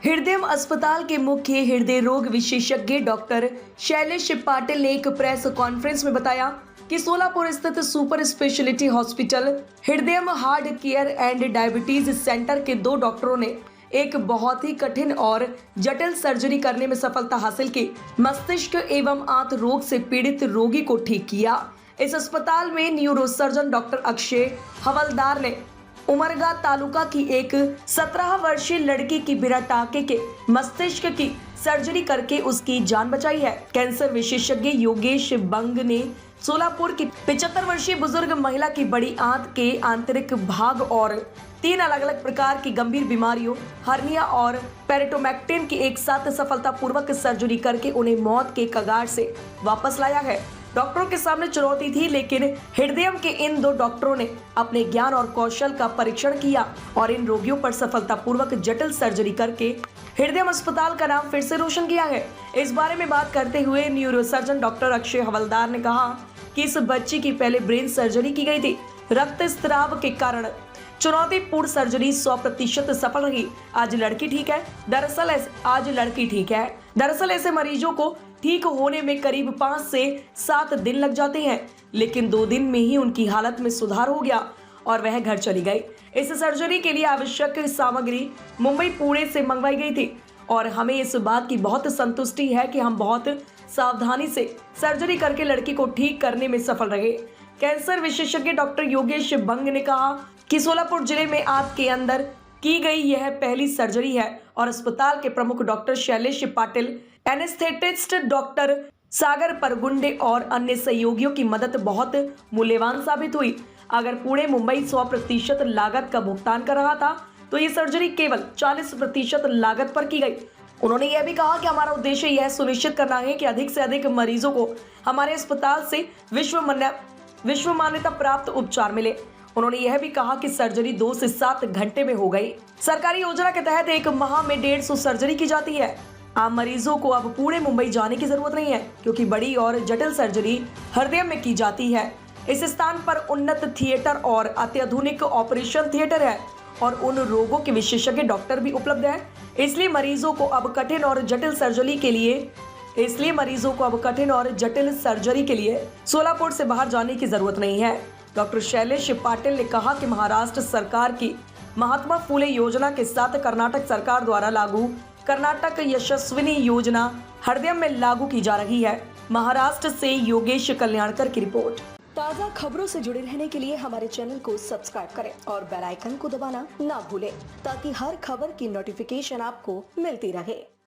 हृदय अस्पताल के मुख्य हृदय रोग विशेषज्ञ डॉक्टर शैलेश पाटिल ने एक प्रेस कॉन्फ्रेंस में बताया कि सोलापुर स्थित सुपर स्पेशलिटी हॉस्पिटल हृदय heart care and diabetes centre के 2 डॉक्टरों ने एक बहुत ही कठिन और जटिल सर्जरी करने में सफलता हासिल की। मस्तिष्क एवं आंत रोग से पीड़ित रोगी को ठीक किया। इस अस्पताल में न्यूरोसर्जन डॉक्टर अक्षय हवलदार ने उमरगा तालुका की एक 17 वर्षीय लड़की की बिना टाके के मस्तिष्क की सर्जरी करके उसकी जान बचाई है। कैंसर विशेषज्ञ योगेश बंग ने सोलापुर की 75 वर्षीय बुजुर्ग महिला की बड़ी आंत के आंतरिक भाग और 3 अलग अलग प्रकार की गंभीर बीमारियों हर्निया और पेरिटोमेक्टिन की एक साथ सफलतापूर्वक सर्जरी करके उन्हें मौत के कगार से वापस लाया है। डॉक्टरों के सामने चुनौती थी, लेकिन हृदय के इन 2 डॉक्टरों ने अपने ज्ञान और कौशल का परीक्षण किया और इन रोगियों पर सफलतापूर्वक जटिल सर्जरी करके हृदय अस्पताल का नाम फिर से रोशन किया है। इस बारे में बात करते हुए न्यूरोसर्जन डॉक्टर अक्षय हवलदार ने कहा कि इस बच्ची की पहले ब्रेन सर्जरी की गई थी। रक्तस्राव के कारण चुनौतीपूर्ण सर्जरी 100% सफल रही। आज लड़की ठीक है। दरअसल ऐसे मरीजों को ठीक होने में करीब 5 से 7 दिन लग जाते हैं, लेकिन 2 दिन में ही उनकी हालत में सुधार हो गया और वह घर चली गई। इस सर्जरी के लिए आवश्यक सामग्री मुंबई पुणे से मंगवाई गई थी और हमें इस बात की बहुत संतुष्टि है कि हम बहुत सावधानी से सर्जरी करके लड़की को ठीक करने में सफल रहे। कैंसर विशेषज्ञ डॉक्टर योगेश बंग ने कहा कि सोलापुर जिले में आंत के अंदर की गई यह पहली सर्जरी है और अस्पताल के प्रमुख doctor Shailesh Patil, anaesthetist doctor Sagar Pargunde और अन्य सहयोगियों की मदद बहुत मूल्यवान साबित हुई। अगर पुणे मुंबई 100% लागत का भुगतान कर रहा था तो ये सर्जरी केवल 40% लागत पर की गई। उन्होंने यह भी कहा कि हमारा उद्देश्य यह सुनिश्चित करना है कि अधिक से अधिक मरीजों को हमारे अस्पताल से विश्व मान्यता प्राप्त उपचार मिले। उन्होंने यह भी कहा कि सर्जरी 2 से 7 घंटे में हो गई। सरकारी योजना के तहत 1 माह में 150 सर्जरी की जाती है। आम मरीजों को अब पुणे मुंबई जाने की जरूरत नहीं है, क्योंकि बड़ी और जटिल सर्जरी हृदय में की जाती है। इस स्थान पर उन्नत थिएटर और अत्याधुनिक ऑपरेशन थिएटर है और उन रोगों के विशेषज्ञ डॉक्टर भी उपलब्ध है। इसलिए मरीजों को अब कठिन और जटिल सर्जरी के लिए सोलापुर से बाहर जाने की जरूरत नहीं है। डॉक्टर शैलेश पाटिल ने कहा कि महाराष्ट्र सरकार की महात्मा फुले योजना के साथ कर्नाटक सरकार द्वारा लागू कर्नाटक यशस्विनी योजना हृदय में लागू की जा रही है। महाराष्ट्र से योगेश कल्याणकर की रिपोर्ट। ताज़ा खबरों से जुड़े रहने के लिए हमारे चैनल को सब्सक्राइब करें और बेल आइकन को दबाना ना भूलें, ताकि हर खबर की नोटिफिकेशन आपको मिलती रहे।